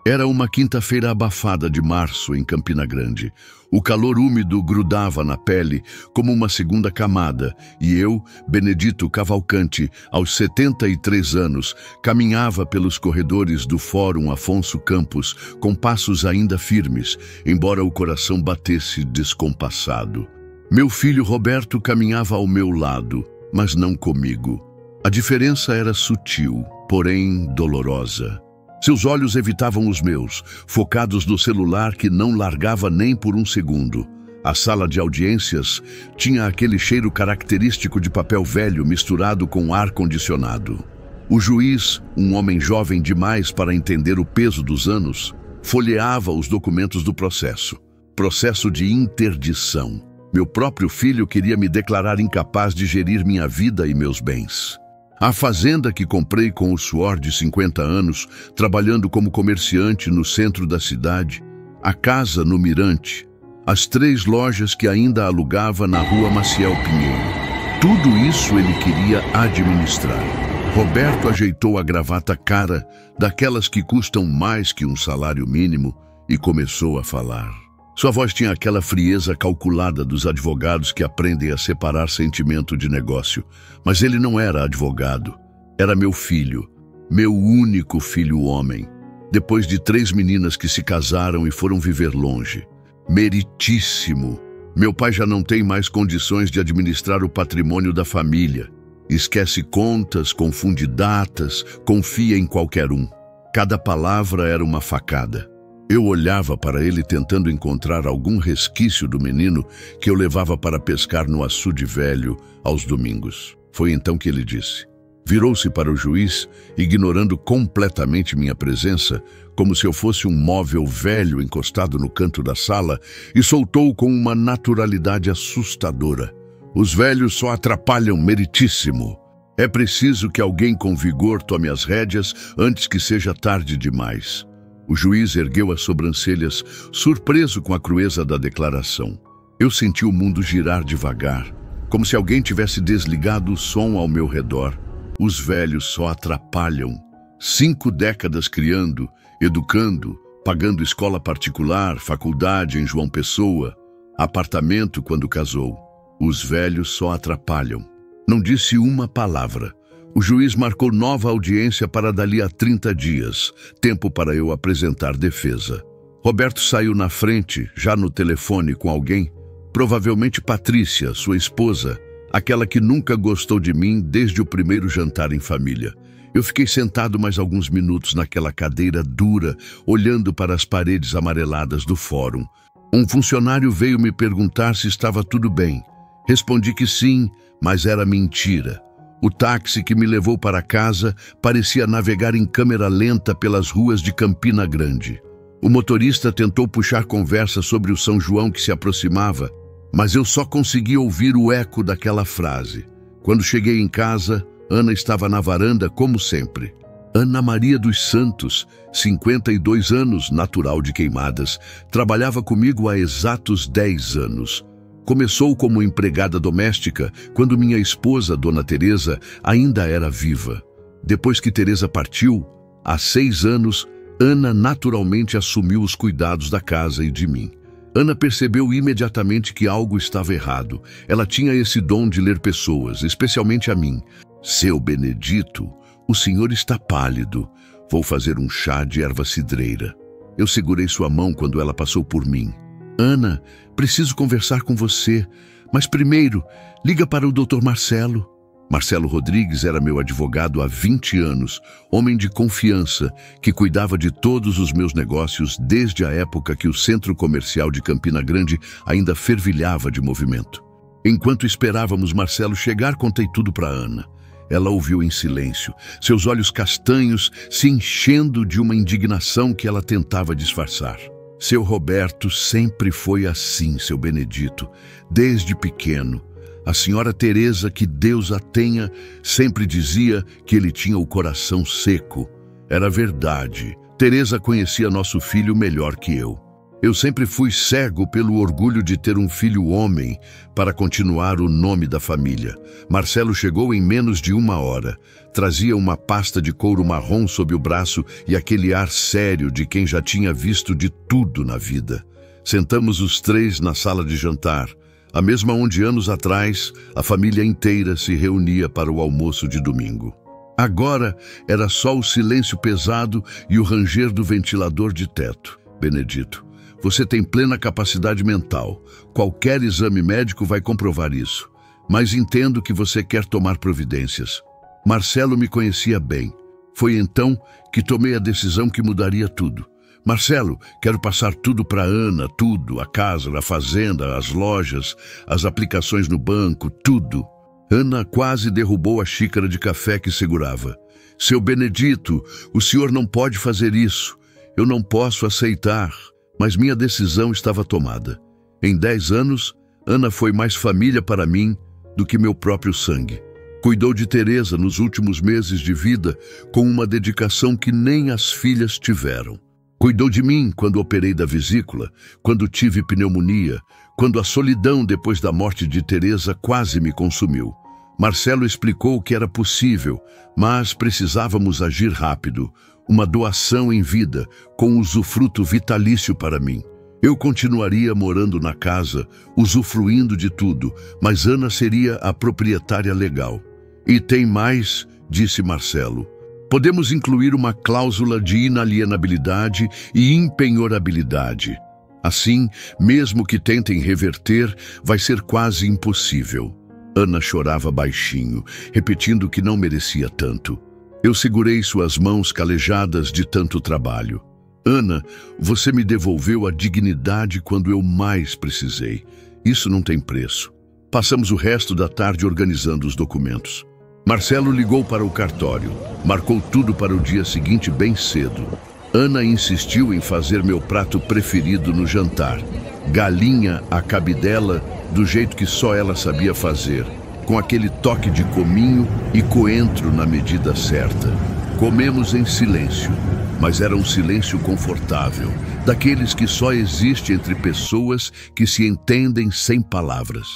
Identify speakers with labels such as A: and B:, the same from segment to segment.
A: Era uma quinta-feira abafada de março em Campina Grande. O calor úmido grudava na pele como uma segunda camada e eu, Benedito Cavalcante, aos 73 anos, caminhava pelos corredores do Fórum Afonso Campos com passos ainda firmes, embora o coração batesse descompassado. Meu filho Roberto caminhava ao meu lado, mas não comigo. A diferença era sutil, porém dolorosa. Seus olhos evitavam os meus, focados no celular que não largava nem por um segundo. A sala de audiências tinha aquele cheiro característico de papel velho misturado com ar-condicionado. O juiz, um homem jovem demais para entender o peso dos anos, folheava os documentos do processo. Processo de interdição. Meu próprio filho queria me declarar incapaz de gerir minha vida e meus bens. A fazenda que comprei com o suor de 50 anos, trabalhando como comerciante no centro da cidade, a casa no Mirante, as 3 lojas que ainda alugava na rua Maciel Pinheiro. Tudo isso ele queria administrar. Roberto ajeitou a gravata cara, daquelas que custam mais que um salário mínimo, e começou a falar. Sua voz tinha aquela frieza calculada dos advogados que aprendem a separar sentimento de negócio. Mas ele não era advogado. Era meu filho, meu único filho homem. Depois de 3 meninas que se casaram e foram viver longe. Meritíssimo. Meu pai já não tem mais condições de administrar o patrimônio da família. Esquece contas, confunde datas, confia em qualquer um. Cada palavra era uma facada. Eu olhava para ele tentando encontrar algum resquício do menino que eu levava para pescar no açude velho aos domingos. Foi então que ele disse. Virou-se para o juiz, ignorando completamente minha presença, como se eu fosse um móvel velho encostado no canto da sala, e soltou com uma naturalidade assustadora. Os velhos só atrapalham, meritíssimo. É preciso que alguém com vigor tome as rédeas antes que seja tarde demais. O juiz ergueu as sobrancelhas, surpreso com a crueza da declaração. Eu senti o mundo girar devagar, como se alguém tivesse desligado o som ao meu redor. Os velhos só atrapalham. 5 décadas criando, educando, pagando escola particular, faculdade em João Pessoa, apartamento quando casou. Os velhos só atrapalham. Não disse uma palavra. O juiz marcou nova audiência para dali a 30 dias, tempo para eu apresentar defesa. Roberto saiu na frente, já no telefone com alguém, provavelmente Patrícia, sua esposa, aquela que nunca gostou de mim desde o primeiro jantar em família. Eu fiquei sentado mais alguns minutos naquela cadeira dura, olhando para as paredes amareladas do fórum. Um funcionário veio me perguntar se estava tudo bem. Respondi que sim, mas era mentira. O táxi que me levou para casa parecia navegar em câmera lenta pelas ruas de Campina Grande. O motorista tentou puxar conversa sobre o São João que se aproximava, mas eu só consegui ouvir o eco daquela frase. Quando cheguei em casa, Ana estava na varanda como sempre. Ana Maria dos Santos, 52 anos, natural de Queimadas, trabalhava comigo há exatos 10 anos. Começou como empregada doméstica quando minha esposa, Dona Teresa, ainda era viva. Depois que Teresa partiu, há 6 anos, Ana naturalmente assumiu os cuidados da casa e de mim. Ana percebeu imediatamente que algo estava errado. Ela tinha esse dom de ler pessoas, especialmente a mim. Seu Benedito, o senhor está pálido. Vou fazer um chá de erva cidreira. Eu segurei sua mão quando ela passou por mim. Ana, preciso conversar com você, mas primeiro, liga para o Dr. Marcelo. Marcelo Rodrigues era meu advogado há 20 anos, homem de confiança, que cuidava de todos os meus negócios desde a época que o centro comercial de Campina Grande ainda fervilhava de movimento. Enquanto esperávamos Marcelo chegar, contei tudo para Ana. Ela ouviu em silêncio, seus olhos castanhos se enchendo de uma indignação que ela tentava disfarçar. Seu Roberto sempre foi assim, seu Benedito, desde pequeno. A senhora Teresa, que Deus a tenha, sempre dizia que ele tinha o coração seco. Era verdade. Teresa conhecia nosso filho melhor que eu. Eu sempre fui cego pelo orgulho de ter um filho homem para continuar o nome da família. Marcelo chegou em menos de 1 hora. Trazia uma pasta de couro marrom sob o braço e aquele ar sério de quem já tinha visto de tudo na vida. Sentamos os três na sala de jantar, a mesma onde anos atrás a família inteira se reunia para o almoço de domingo. Agora era só o silêncio pesado e o ranger do ventilador de teto. Benedito, você tem plena capacidade mental. Qualquer exame médico vai comprovar isso. Mas entendo que você quer tomar providências. Marcelo me conhecia bem. Foi então que tomei a decisão que mudaria tudo. Marcelo, quero passar tudo para Ana, tudo, a casa, a fazenda, as lojas, as aplicações no banco, tudo. Ana quase derrubou a xícara de café que segurava. Seu Benedito, o senhor não pode fazer isso. Eu não posso aceitar. Mas minha decisão estava tomada. Em 10 anos, Ana foi mais família para mim do que meu próprio sangue. Cuidou de Teresa nos últimos meses de vida com uma dedicação que nem as filhas tiveram. Cuidou de mim quando operei da vesícula, quando tive pneumonia, quando a solidão depois da morte de Teresa quase me consumiu. Marcelo explicou que era possível, mas precisávamos agir rápido. Uma doação em vida, com usufruto vitalício para mim. Eu continuaria morando na casa, usufruindo de tudo, mas Ana seria a proprietária legal. E tem mais, disse Marcelo. Podemos incluir uma cláusula de inalienabilidade e impenhorabilidade. Assim, mesmo que tentem reverter, vai ser quase impossível. Ana chorava baixinho, repetindo que não merecia tanto. Eu segurei suas mãos calejadas de tanto trabalho. Ana, você me devolveu a dignidade quando eu mais precisei. Isso não tem preço. Passamos o resto da tarde organizando os documentos. Marcelo ligou para o cartório. Marcou tudo para o dia seguinte bem cedo. Ana insistiu em fazer meu prato preferido no jantar. Galinha à cabidela, do jeito que só ela sabia fazer, com aquele toque de cominho e coentro na medida certa. Comemos em silêncio, mas era um silêncio confortável, daqueles que só existe entre pessoas que se entendem sem palavras.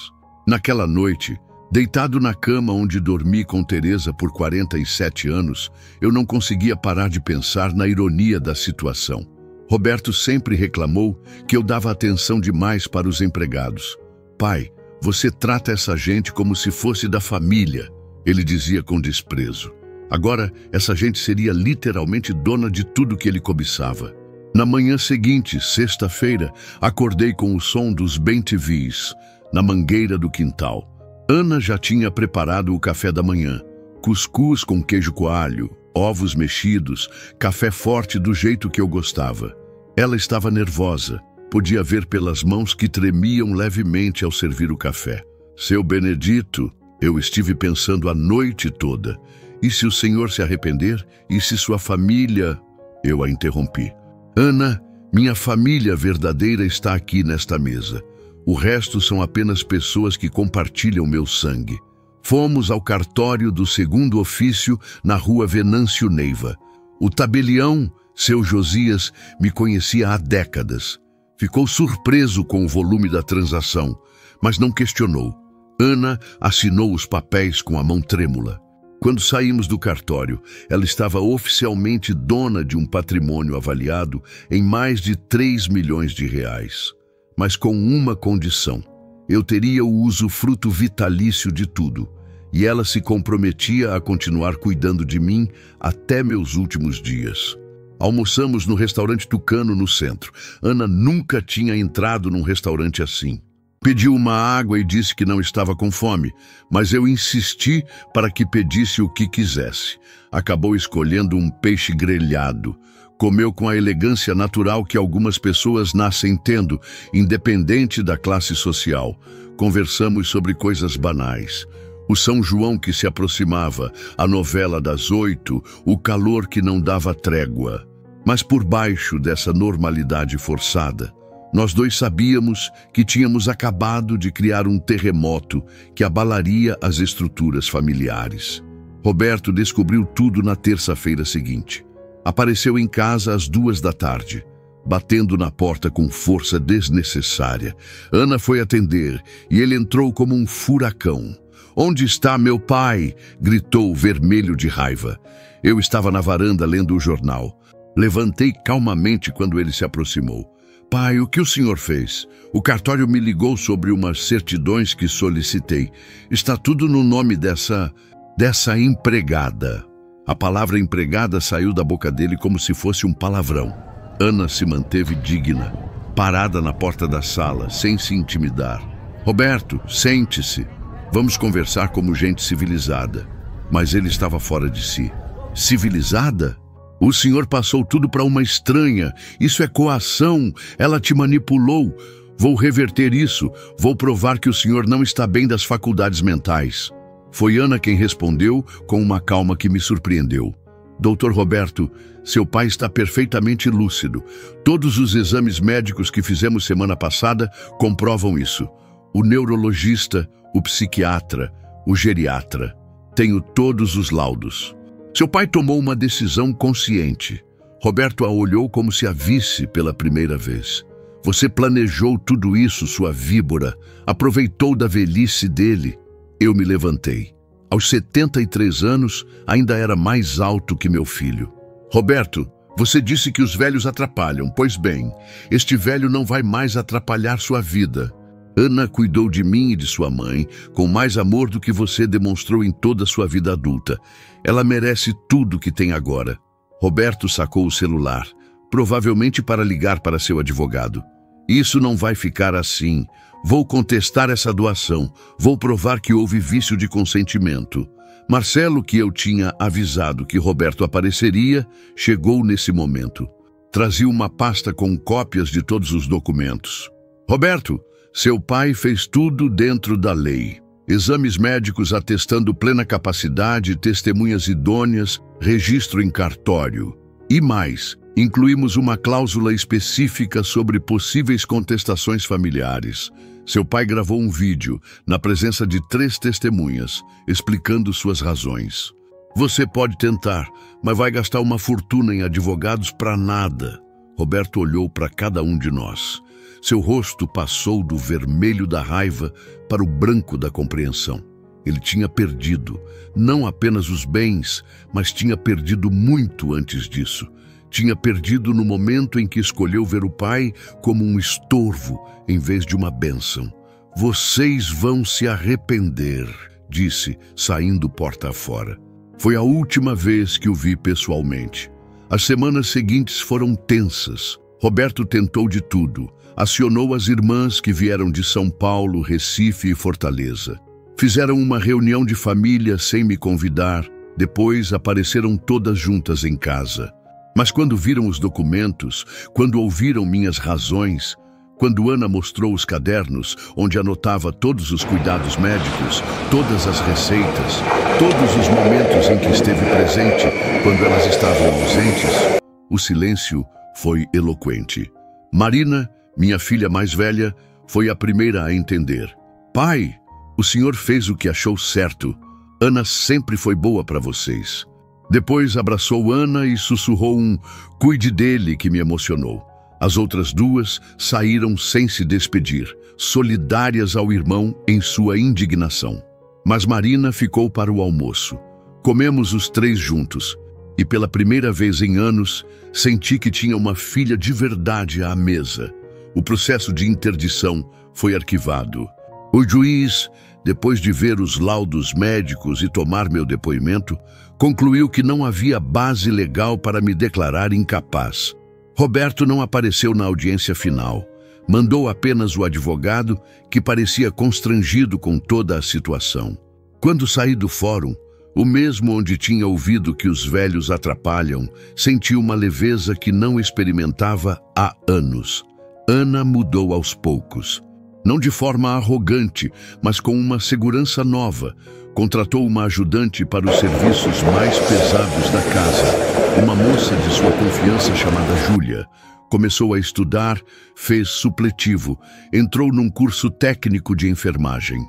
A: Naquela noite, deitado na cama onde dormi com Teresa por 47 anos, eu não conseguia parar de pensar na ironia da situação. Roberto sempre reclamou que eu dava atenção demais para os empregados. Pai, você trata essa gente como se fosse da família, ele dizia com desprezo. Agora, essa gente seria literalmente dona de tudo que ele cobiçava. Na manhã seguinte, sexta-feira, acordei com o som dos bem-te-vis, na mangueira do quintal. Ana já tinha preparado o café da manhã. Cuscuz com queijo coalho, ovos mexidos, café forte do jeito que eu gostava. Ela estava nervosa. Podia ver pelas mãos que tremiam levemente ao servir o café. Seu Benedito, eu estive pensando a noite toda. E se o senhor se arrepender? E se sua família... Eu a interrompi. Ana, minha família verdadeira está aqui nesta mesa. O resto são apenas pessoas que compartilham meu sangue. Fomos ao cartório do segundo ofício na rua Venâncio Neiva. O tabelião, seu Josias, me conhecia há décadas. Ficou surpreso com o volume da transação, mas não questionou. Ana assinou os papéis com a mão trêmula. Quando saímos do cartório, ela estava oficialmente dona de um patrimônio avaliado em mais de 3 milhões de reais. Mas com uma condição. Eu teria o usufruto vitalício de tudo, e ela se comprometia a continuar cuidando de mim até meus últimos dias. Almoçamos no restaurante Tucano, no centro. Ana nunca tinha entrado num restaurante assim. Pediu uma água e disse que não estava com fome, mas eu insisti para que pedisse o que quisesse. Acabou escolhendo um peixe grelhado. Comeu com a elegância natural que algumas pessoas nascem tendo, independente da classe social. Conversamos sobre coisas banais. O São João que se aproximava, a novela das 8, o calor que não dava trégua. Mas por baixo dessa normalidade forçada, nós dois sabíamos que tínhamos acabado de criar um terremoto que abalaria as estruturas familiares. Roberto descobriu tudo na terça-feira seguinte. Apareceu em casa às 2 da tarde. batendo na porta com força desnecessária. Ana foi atender e ele entrou como um furacão. "Onde está meu pai?" gritou, vermelho de raiva. Eu estava na varanda lendo o jornal. Levantei calmamente quando ele se aproximou. "Pai, o que o senhor fez?" "O cartório me ligou sobre umas certidões que solicitei. Está tudo no nome dessa empregada." A palavra empregada saiu da boca dele como se fosse um palavrão. Ana se manteve digna, parada na porta da sala, sem se intimidar. "Roberto, sente-se. Vamos conversar como gente civilizada." Mas ele estava fora de si. "Civilizada? O senhor passou tudo para uma estranha. Isso é coação. Ela te manipulou. Vou reverter isso. Vou provar que o senhor não está bem das faculdades mentais." Foi Ana quem respondeu com uma calma que me surpreendeu. "Doutor Roberto, seu pai está perfeitamente lúcido. Todos os exames médicos que fizemos semana passada comprovam isso. O neurologista, o psiquiatra, o geriatra. Tenho todos os laudos." Seu pai tomou uma decisão consciente. Roberto a olhou como se a visse pela primeira vez. "Você planejou tudo isso, sua víbora. Aproveitou da velhice dele." Eu me levantei. Aos 73 anos, ainda era mais alto que meu filho. "Roberto, você disse que os velhos atrapalham. Pois bem, este velho não vai mais atrapalhar sua vida. Ana cuidou de mim e de sua mãe com mais amor do que você demonstrou em toda a sua vida adulta. Ela merece tudo que tem agora." Roberto sacou o celular, provavelmente para ligar para seu advogado. "Isso não vai ficar assim. Vou contestar essa doação. Vou provar que houve vício de consentimento." Marcelo, que eu tinha avisado que Roberto apareceria, chegou nesse momento. Trazia uma pasta com cópias de todos os documentos. "Roberto, seu pai fez tudo dentro da lei. Exames médicos atestando plena capacidade, testemunhas idôneas, registro em cartório. E mais, incluímos uma cláusula específica sobre possíveis contestações familiares. Seu pai gravou um vídeo, na presença de 3 testemunhas, explicando suas razões. Você pode tentar, mas vai gastar uma fortuna em advogados para nada." Roberto olhou para cada um de nós. Seu rosto passou do vermelho da raiva para o branco da compreensão. Ele tinha perdido, não apenas os bens, mas tinha perdido muito antes disso. Tinha perdido no momento em que escolheu ver o pai como um estorvo em vez de uma bênção. "Vocês vão se arrepender", disse, saindo porta afora. Foi a última vez que o vi pessoalmente. As semanas seguintes foram tensas. Roberto tentou de tudo. Acionou as irmãs que vieram de São Paulo, Recife e Fortaleza. Fizeram uma reunião de família sem me convidar. Depois apareceram todas juntas em casa. Mas quando viram os documentos, quando ouviram minhas razões, quando Ana mostrou os cadernos, onde anotava todos os cuidados médicos, todas as receitas, todos os momentos em que esteve presente, quando elas estavam ausentes, o silêncio foi eloquente. Marina, minha filha mais velha, foi a primeira a entender. "Pai, o senhor fez o que achou certo. Ana sempre foi boa para vocês." Depois abraçou Ana e sussurrou um "cuide dele", que me emocionou. As outras 2 saíram sem se despedir, solidárias ao irmão em sua indignação. Mas Marina ficou para o almoço. Comemos os 3 juntos, e pela primeira vez em anos, senti que tinha uma filha de verdade à mesa. O processo de interdição foi arquivado. O juiz, depois de ver os laudos médicos e tomar meu depoimento, concluiu que não havia base legal para me declarar incapaz. Roberto não apareceu na audiência final. Mandou apenas o advogado, que parecia constrangido com toda a situação. Quando saí do fórum, o mesmo onde tinha ouvido que os velhos atrapalham, senti uma leveza que não experimentava há anos. Ana mudou aos poucos. Não de forma arrogante, mas com uma segurança nova. Contratou uma ajudante para os serviços mais pesados da casa, uma moça de sua confiança chamada Júlia. Começou a estudar, fez supletivo, entrou num curso técnico de enfermagem.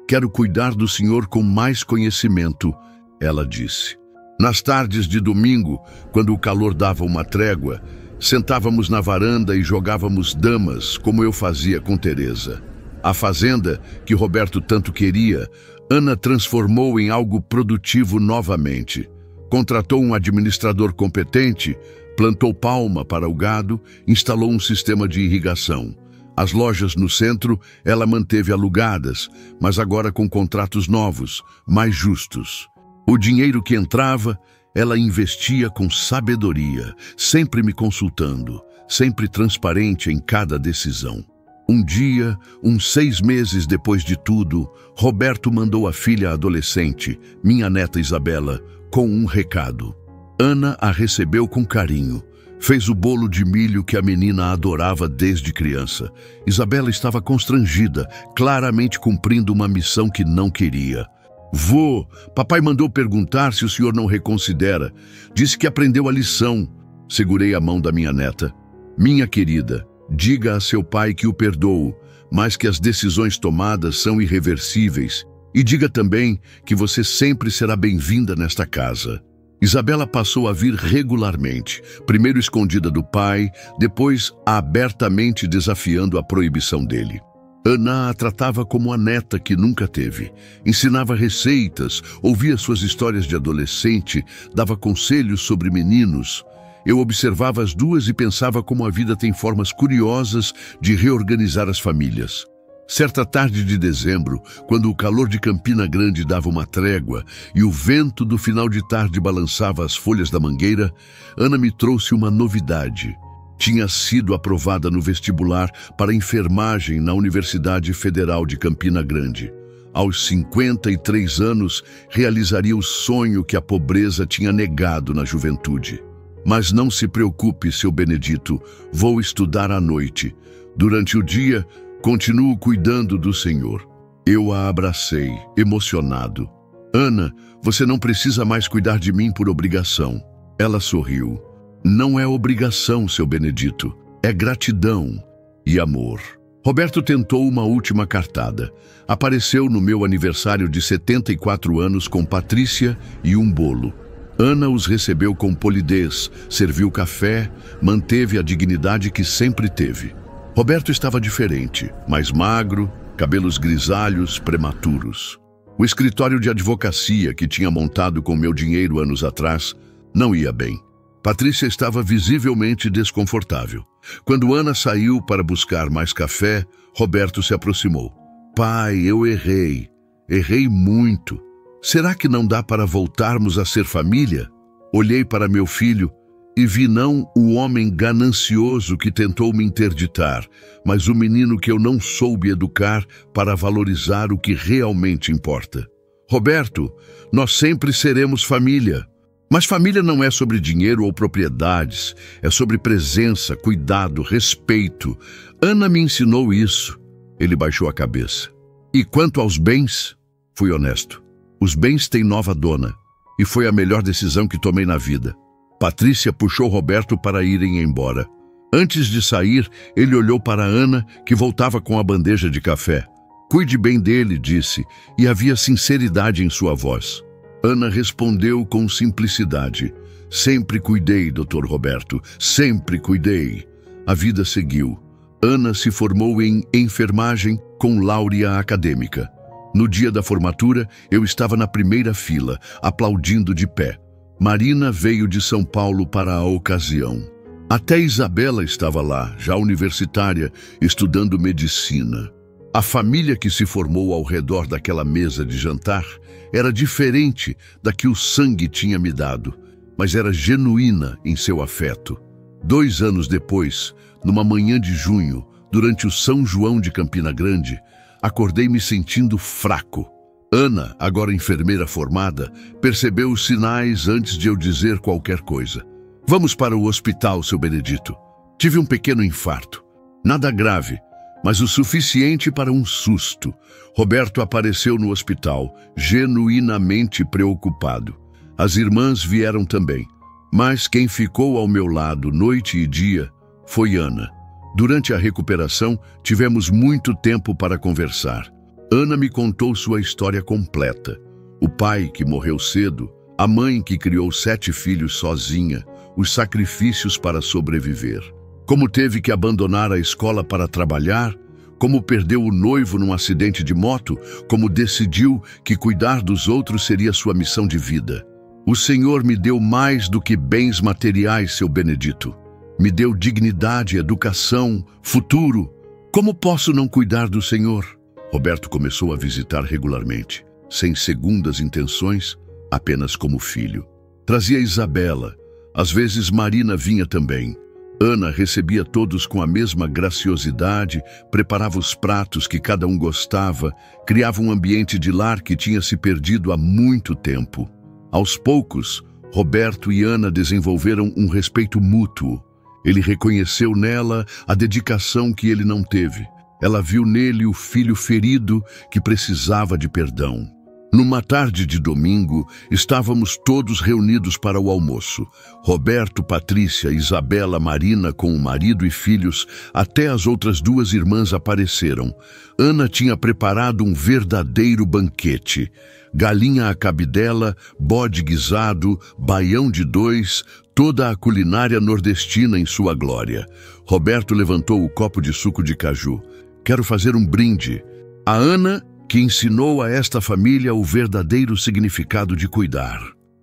A: "Quero cuidar do senhor com mais conhecimento", ela disse. Nas tardes de domingo, quando o calor dava uma trégua, Sentávamos na varanda e jogávamos damas, como eu fazia com Teresa. A fazenda, que Roberto tanto queria, Ana transformou em algo produtivo novamente. Contratou um administrador competente, plantou palma para o gado, instalou um sistema de irrigação. As lojas no centro ela manteve alugadas, mas agora com contratos novos, mais justos. O dinheiro que entrava, ela investia com sabedoria, sempre me consultando, sempre transparente em cada decisão. Um dia, uns 6 meses depois de tudo, Roberto mandou a filha adolescente, minha neta Isabela, com um recado. Ana a recebeu com carinho. Fez o bolo de milho que a menina adorava desde criança. Isabela estava constrangida, claramente cumprindo uma missão que não queria. Vô, papai mandou perguntar se o senhor não reconsidera. Disse que aprendeu a lição. Segurei a mão da minha neta. Minha querida, diga a seu pai que o perdoo, mas que as decisões tomadas são irreversíveis. E diga também que você sempre será bem-vinda nesta casa. Isabela passou a vir regularmente, primeiro escondida do pai, depois abertamente desafiando a proibição dele. Ana a tratava como a neta que nunca teve. Ensinava receitas, ouvia suas histórias de adolescente, dava conselhos sobre meninos. Eu observava as duas e pensava como a vida tem formas curiosas de reorganizar as famílias. Certa tarde de dezembro, quando o calor de Campina Grande dava uma trégua e o vento do final de tarde balançava as folhas da mangueira, Ana me trouxe uma novidade. Tinha sido aprovada no vestibular para enfermagem na Universidade Federal de Campina Grande. Aos 53 anos, realizaria o sonho que a pobreza tinha negado na juventude. Mas não se preocupe, seu Benedito, vou estudar à noite. Durante o dia, continuo cuidando do Senhor. Eu a abracei, emocionado. Ana, você não precisa mais cuidar de mim por obrigação. Ela sorriu. Não é obrigação, seu Benedito. É gratidão e amor. Roberto tentou uma última cartada. Apareceu no meu aniversário de 74 anos com Patrícia e um bolo. Ana os recebeu com polidez, serviu café, manteve a dignidade que sempre teve. Roberto estava diferente, mais magro, cabelos grisalhos, prematuros. O escritório de advocacia que tinha montado com meu dinheiro anos atrás não ia bem. Patrícia estava visivelmente desconfortável. Quando Ana saiu para buscar mais café, Roberto se aproximou. Pai, eu errei. Errei muito. Será que não dá para voltarmos a ser família? Olhei para meu filho e vi não o homem ganancioso que tentou me interditar, mas o menino que eu não soube educar para valorizar o que realmente importa. Roberto, nós sempre seremos família. Mas família não é sobre dinheiro ou propriedades, é sobre presença, cuidado, respeito. Ana me ensinou isso. Ele baixou a cabeça. E quanto aos bens? Fui honesto. Os bens têm nova dona, e foi a melhor decisão que tomei na vida. Patrícia puxou Roberto para irem embora. Antes de sair, ele olhou para Ana, que voltava com a bandeja de café. Cuide bem dele, disse, e havia sinceridade em sua voz. Ana respondeu com simplicidade. Sempre cuidei, Dr. Roberto, sempre cuidei. A vida seguiu. Ana se formou em enfermagem com láurea acadêmica. No dia da formatura, eu estava na primeira fila, aplaudindo de pé. Marina veio de São Paulo para a ocasião. Até Isabela estava lá, já universitária, estudando medicina. A família que se formou ao redor daquela mesa de jantar era diferente da que o sangue tinha me dado, mas era genuína em seu afeto. 2 anos depois, numa manhã de junho, durante o São João de Campina Grande, acordei me sentindo fraco. Ana, agora enfermeira formada, percebeu os sinais antes de eu dizer qualquer coisa. Vamos para o hospital, seu Benedito. Tive um pequeno infarto. Nada grave, mas o suficiente para um susto. Roberto apareceu no hospital, genuinamente preocupado. As irmãs vieram também, mas quem ficou ao meu lado noite e dia foi Ana. Durante a recuperação, tivemos muito tempo para conversar. Ana me contou sua história completa. O pai que morreu cedo, a mãe que criou 7 filhos sozinha, os sacrifícios para sobreviver. Como teve que abandonar a escola para trabalhar, como perdeu o noivo num acidente de moto, como decidiu que cuidar dos outros seria sua missão de vida. O Senhor me deu mais do que bens materiais, seu Benedito. Me deu dignidade, educação, futuro. Como posso não cuidar do Senhor? Roberto começou a visitar regularmente, sem segundas intenções, apenas como filho. Trazia Isabela, às vezes Marina vinha também. Ana recebia todos com a mesma graciosidade, preparava os pratos que cada um gostava, criava um ambiente de lar que tinha se perdido há muito tempo. Aos poucos, Roberto e Ana desenvolveram um respeito mútuo. Ele reconheceu nela a dedicação que ele não teve. Ela viu nele o filho ferido que precisava de perdão. Numa tarde de domingo, estávamos todos reunidos para o almoço. Roberto, Patrícia, Isabela, Marina com o marido e filhos, até as outras duas irmãs apareceram. Ana tinha preparado um verdadeiro banquete. Galinha à cabidela, bode guisado, baião de 2, toda a culinária nordestina em sua glória. Roberto levantou o copo de suco de caju. Quero fazer um brinde. A Ana, que ensinou a esta família o verdadeiro significado de cuidar.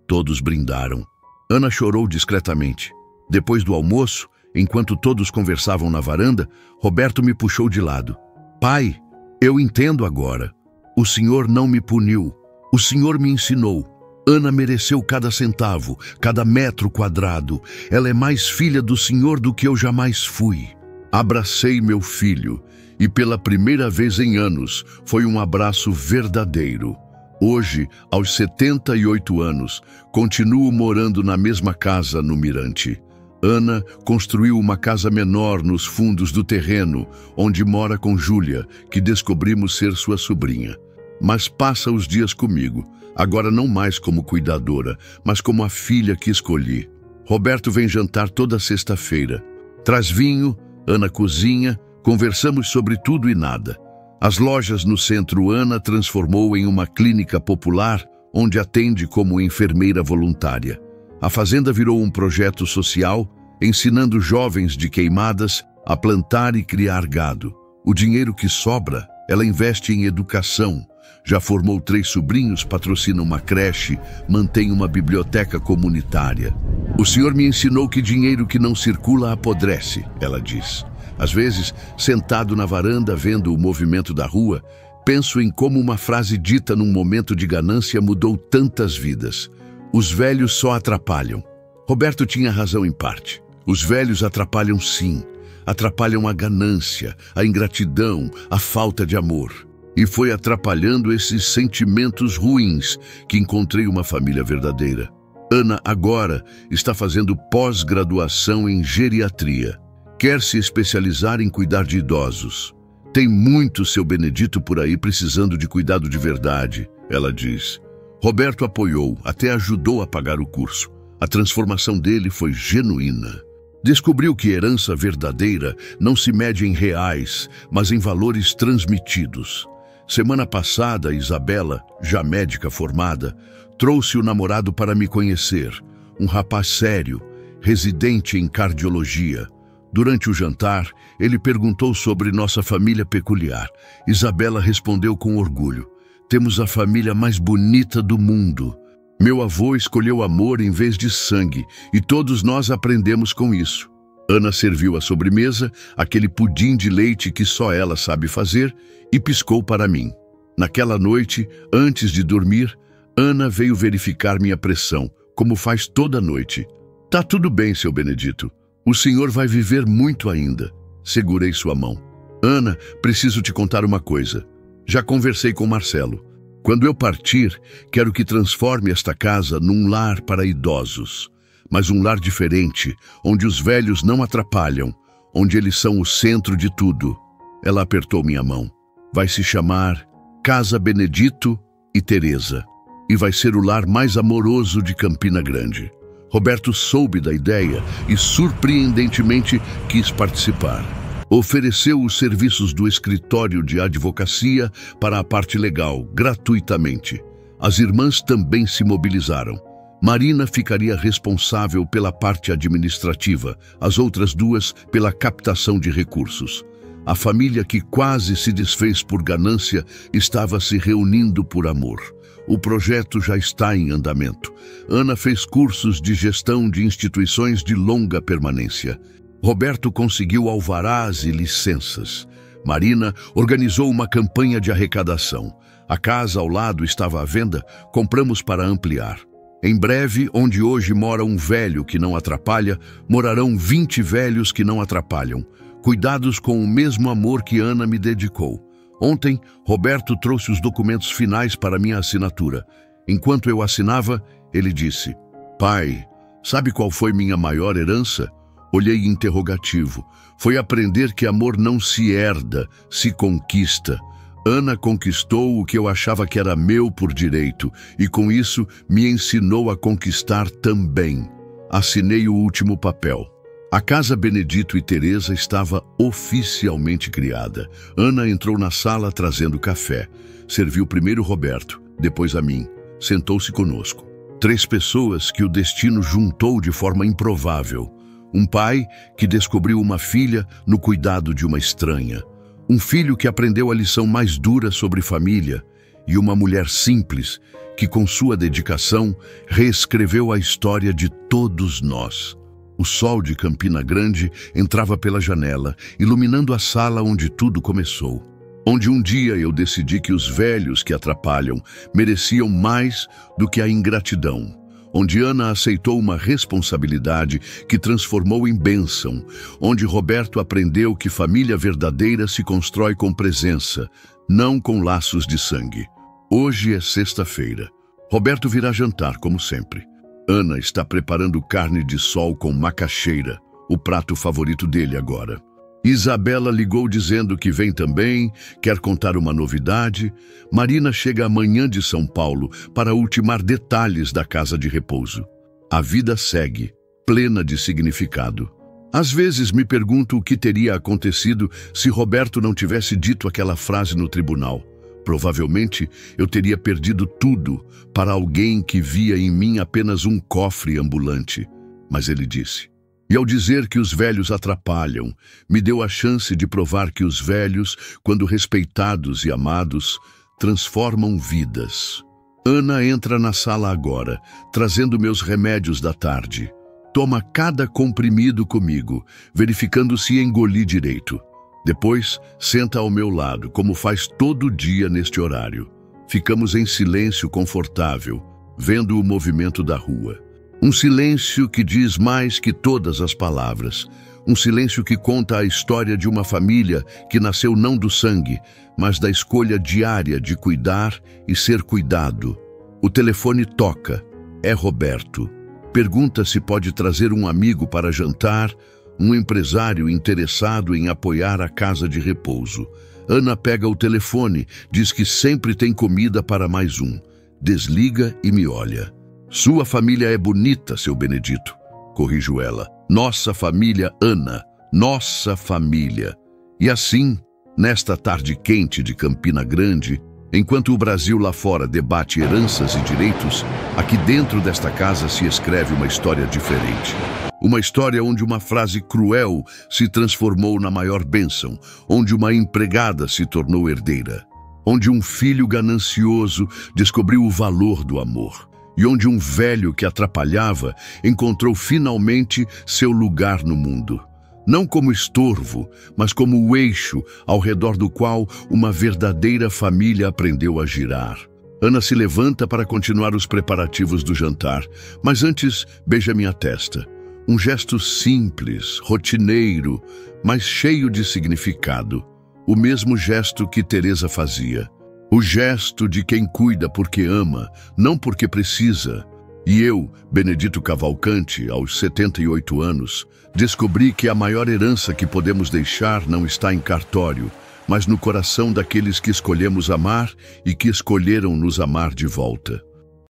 A: Todos brindaram. Ana chorou discretamente. Depois do almoço, enquanto todos conversavam na varanda, Roberto me puxou de lado. Pai, eu entendo agora. O Senhor não me puniu. O Senhor me ensinou. Ana mereceu cada centavo, cada metro quadrado. Ela é mais filha do Senhor do que eu jamais fui. Abracei meu filho. E pela primeira vez em anos, foi um abraço verdadeiro. Hoje, aos 78 anos, continuo morando na mesma casa no Mirante. Ana construiu uma casa menor nos fundos do terreno, onde mora com Júlia, que descobrimos ser sua sobrinha. Mas passa os dias comigo, agora não mais como cuidadora, mas como a filha que escolhi. Roberto vem jantar toda sexta-feira. Traz vinho, Ana cozinha, conversamos sobre tudo e nada. As lojas no centro Ana transformou em uma clínica popular, onde atende como enfermeira voluntária. A fazenda virou um projeto social, ensinando jovens de Queimadas a plantar e criar gado. O dinheiro que sobra, ela investe em educação. Já formou 3 sobrinhos, patrocina uma creche, mantém uma biblioteca comunitária. O Senhor me ensinou que dinheiro que não circula apodrece, ela diz. Às vezes, sentado na varanda vendo o movimento da rua, penso em como uma frase dita num momento de ganância mudou tantas vidas. Os velhos só atrapalham. Roberto tinha razão em parte. Os velhos atrapalham sim. Atrapalham a ganância, a ingratidão, a falta de amor. E foi atrapalhando esses sentimentos ruins que encontrei uma família verdadeira. Ana agora está fazendo pós-graduação em geriatria. Quer se especializar em cuidar de idosos. Tem muito seu Benedito por aí precisando de cuidado de verdade, ela diz. Roberto apoiou, até ajudou a pagar o curso. A transformação dele foi genuína. Descobriu que herança verdadeira não se mede em reais, mas em valores transmitidos. Semana passada, Isabela, já médica formada, trouxe o namorado para me conhecer. Um rapaz sério, residente em cardiologia. Durante o jantar, ele perguntou sobre nossa família peculiar. Isabela respondeu com orgulho. Temos a família mais bonita do mundo. Meu avô escolheu amor em vez de sangue, e todos nós aprendemos com isso. Ana serviu a sobremesa, aquele pudim de leite que só ela sabe fazer, e piscou para mim. Naquela noite, antes de dormir, Ana veio verificar minha pressão, como faz toda noite. Tá tudo bem, seu Benedito. O senhor vai viver muito ainda. Segurei sua mão. Ana, preciso te contar uma coisa. Já conversei com Marcelo. Quando eu partir, quero que transforme esta casa num lar para idosos. Mas um lar diferente, onde os velhos não atrapalham, onde eles são o centro de tudo. Ela apertou minha mão. Vai se chamar Casa Benedito e Teresa. E vai ser o lar mais amoroso de Campina Grande. Roberto soube da ideia e, surpreendentemente, quis participar. Ofereceu os serviços do escritório de advocacia para a parte legal, gratuitamente. As irmãs também se mobilizaram. Marina ficaria responsável pela parte administrativa, as outras duas pela captação de recursos. A família que quase se desfez por ganância estava se reunindo por amor. O projeto já está em andamento. Ana fez cursos de gestão de instituições de longa permanência. Roberto conseguiu alvarás e licenças. Marina organizou uma campanha de arrecadação. A casa ao lado estava à venda, compramos para ampliar. Em breve, onde hoje mora um velho que não atrapalha, morarão 20 velhos que não atrapalham, cuidados com o mesmo amor que Ana me dedicou. Ontem, Roberto trouxe os documentos finais para minha assinatura. Enquanto eu assinava, ele disse: "Pai, sabe qual foi minha maior herança?" Olhei interrogativo. Foi aprender que amor não se herda, se conquista. Ana conquistou o que eu achava que era meu por direito e, com isso, me ensinou a conquistar também. Assinei o último papel. A Casa Benedito e Teresa estava oficialmente criada. Ana entrou na sala trazendo café. Serviu primeiro Roberto, depois a mim. Sentou-se conosco. 3 pessoas que o destino juntou de forma improvável. Um pai que descobriu uma filha no cuidado de uma estranha. Um filho que aprendeu a lição mais dura sobre família. E uma mulher simples que, com sua dedicação, reescreveu a história de todos nós. O sol de Campina Grande entrava pela janela, iluminando a sala onde tudo começou. Onde um dia eu decidi que os velhos que atrapalham mereciam mais do que a ingratidão. Onde Ana aceitou uma responsabilidade que transformou em bênção, onde Roberto aprendeu que família verdadeira se constrói com presença, não com laços de sangue. Hoje é sexta-feira. Roberto virá jantar, como sempre. Ana está preparando carne de sol com macaxeira, o prato favorito dele agora. Isabela ligou dizendo que vem também, quer contar uma novidade. Marina chega amanhã de São Paulo para ultimar detalhes da casa de repouso. A vida segue, plena de significado. Às vezes me pergunto o que teria acontecido se Roberto não tivesse dito aquela frase no tribunal. Provavelmente eu teria perdido tudo para alguém que via em mim apenas um cofre ambulante. Mas ele disse. E ao dizer que os velhos atrapalham, me deu a chance de provar que os velhos, quando respeitados e amados, transformam vidas. Ana entra na sala agora, trazendo meus remédios da tarde. Toma cada comprimido comigo, verificando se engoli direito. Depois, senta ao meu lado, como faz todo dia neste horário. Ficamos em silêncio confortável, vendo o movimento da rua. Um silêncio que diz mais que todas as palavras. Um silêncio que conta a história de uma família que nasceu não do sangue, mas da escolha diária de cuidar e ser cuidado. O telefone toca. É Roberto. Pergunta se pode trazer um amigo para jantar, um empresário interessado em apoiar a casa de repouso. Ana pega o telefone, diz que sempre tem comida para mais um. Desliga e me olha. Sua família é bonita, seu Benedito, corrijo ela. Nossa família, Ana, nossa família. E assim, nesta tarde quente de Campina Grande, enquanto o Brasil lá fora debate heranças e direitos, aqui dentro desta casa se escreve uma história diferente. Uma história onde uma frase cruel se transformou na maior bênção, onde uma empregada se tornou herdeira, onde um filho ganancioso descobriu o valor do amor. E onde um velho que atrapalhava encontrou finalmente seu lugar no mundo. Não como estorvo, mas como o eixo ao redor do qual uma verdadeira família aprendeu a girar. Ana se levanta para continuar os preparativos do jantar, mas antes beija minha testa. Um gesto simples, rotineiro, mas cheio de significado. O mesmo gesto que Teresa fazia. O gesto de quem cuida porque ama, não porque precisa. E eu, Benedito Cavalcante, aos 78 anos, descobri que a maior herança que podemos deixar não está em cartório, mas no coração daqueles que escolhemos amar e que escolheram nos amar de volta.